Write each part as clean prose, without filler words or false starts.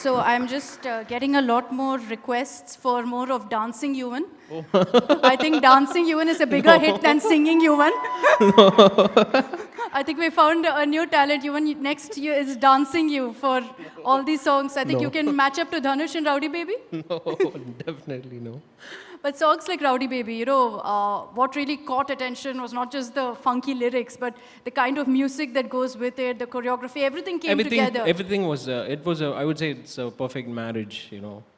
So I'm just getting a lot more requests for more of Dancing Yuvan. Oh. I think Dancing Yuvan is a bigger hit than Singing Yuvan. I think we found a new talent. Yuvan, next year is Dancing You for all these songs. I think you can match up to Dhanush and Rowdy Baby. No, definitely no. But songs like Rowdy Baby, what really caught attention was not just the funky lyrics, but the kind of music that goes with it, the choreography, everything came together. Everything was, I would say it's a perfect marriage,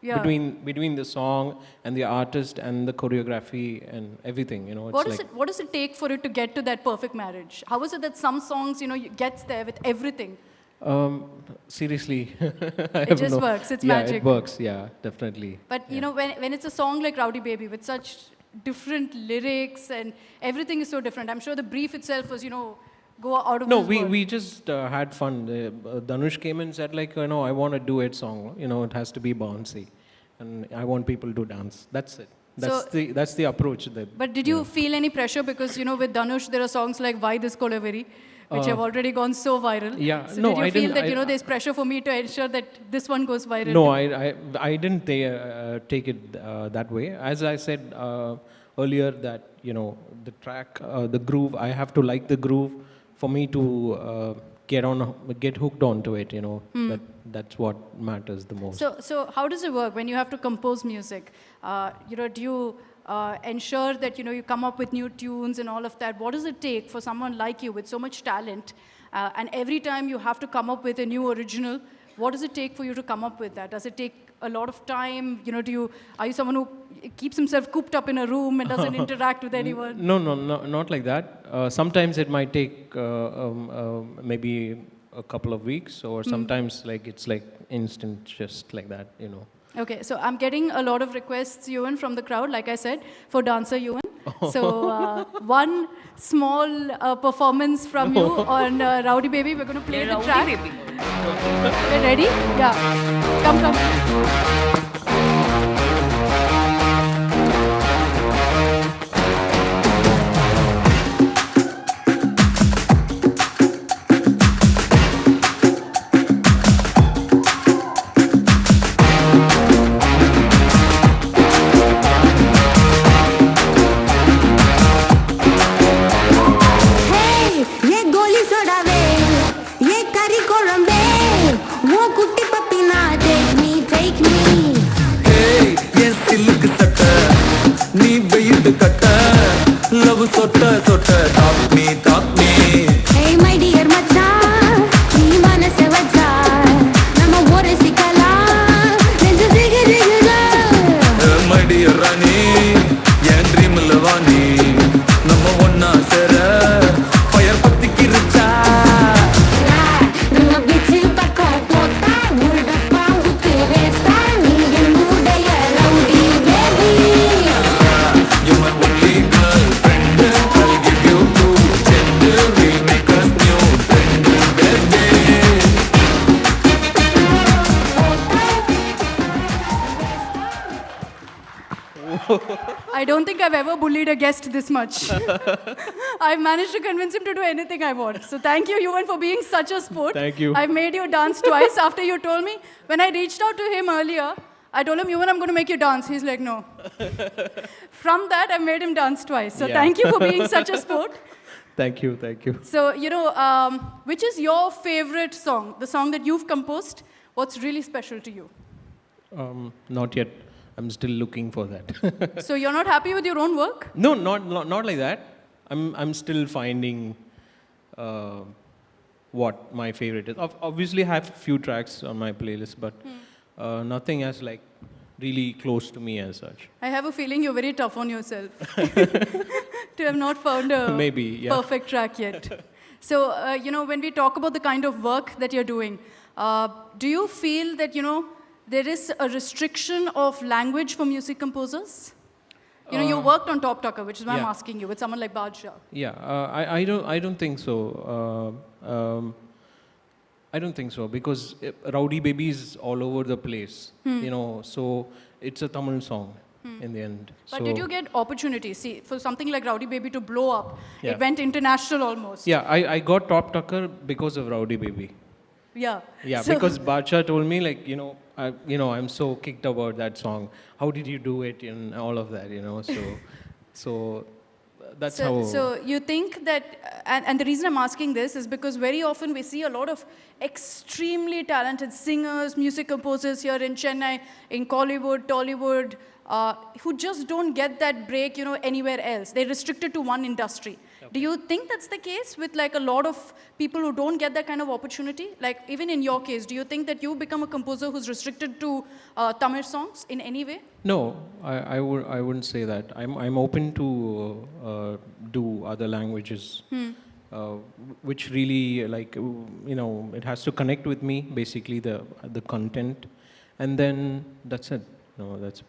Yeah. between the song and the artist and the choreography and everything, What does it take for it to get to that perfect marriage? How is it that some songs, gets there with everything? Seriously. It just works, it's yeah, magic. it works, yeah, definitely. But when it's a song like Rowdy Baby with such different lyrics and everything is so different, I'm sure the brief itself was, go out of No, this world. we just had fun. Dhanush came and said like, I want a duet song. It has to be bouncy, and I want people to dance. That's it. That's the approach. But did you feel any pressure because with Dhanush there are songs like Why This Kolaveri, which have already gone so viral. Yeah, So no, did you I feel didn't- that there's pressure for me to ensure that this one goes viral? No, I didn't take it that way. As I said earlier, that the track, the groove, I have to like the groove for me to get hooked onto it. That's what matters the most. So how does it work when you have to compose music? Do you ensure that you come up with new tunes and all of that? What does it take for someone like you with so much talent, and every time you have to come up with a new original? What does it take for you to come up with that? Does it take a lot of time? Are you someone who keeps himself cooped up in a room and doesn't interact with anyone? No, not like that. Sometimes it might take maybe a couple of weeks, or sometimes it's like instant, just like that. Okay, so I'm getting a lot of requests, Yuvan, from the crowd, like I said, for Dancer Yuvan. So one small performance from you on Rowdy Baby. We're going to play the track. Rowdy Baby. We're ready? Yeah. Come. ये गोली सोडावे ये करी कोळंबे वो कुट्टी पप्पी ना take me Hey, yes, silk sata, nee beard kata, love sota, talk me. hey my dear மச்சான் நீ மனச வச்சா நம்ம ஒரு சிக்கலா நெஞ்சு சிகிரிகுதா My dear Rani, yan dream lavani, நம்ம ஒண்ணா சேர fire பத்திக்கிருச்சா. நம்ம பிச்சு பக்கம் போட்டா உடப்பா உத்து வேஸ்டா நீ என்னுடைய rowdy baby You're my only girlfriend, I'll give you two gender, we'll make us new friend, baby. I don't think I've ever bullied a guest this much. I've managed to convince him to do anything I want. So thank you, Yuvan, for being such a sport. Thank you. I've made you dance twice after you told me. When I reached out to him earlier, I told him, Yuvan, I'm going to make you dance. He's like, no. From that, I made him dance twice. So Yeah. thank you for being such a sport. Thank you. So, which is your favorite song? The song that you've composed? What's really special to you? Not yet. I'm still looking for that. So you're not happy with your own work? No, not like that. I'm still finding what my favorite is. Obviously, I have few tracks on my playlist, but nothing as really close to me as such. I have a feeling you're very tough on yourself to have not found a Maybe, yeah. perfect track yet. So, when we talk about the kind of work that you're doing, do you feel that, there is a restriction of language for music composers? You worked on Top Tucker, which is why I'm Yeah. asking you, with someone like Badshah. Yeah, I don't think so. I don't think so, because Rowdy Baby is all over the place. So it's a Tamil song in the end. But so did you get opportunities? See, for something like Rowdy Baby to blow up, Yeah. it went international almost. Yeah, I got Top Tucker because of Rowdy Baby. Yeah. Yeah, So- because Bacha told me like, I'm so kicked about that song. How did you do it and all of that, So that's So, how. so you think that, and the reason I'm asking this is because very often we see a lot of extremely talented singers, music composers here in Chennai, in Collywood, Tollywood, who just don't get that break, anywhere else. They're restricted to one industry. Do you think that's the case with like a lot of people who don't get that kind of opportunity? Like even in your case, do you think that you become a composer who's restricted to Tamil songs in any way? No, I wouldn't say that. I'm open to do other languages, which really it has to connect with me, basically the content, and then that's it. No, that's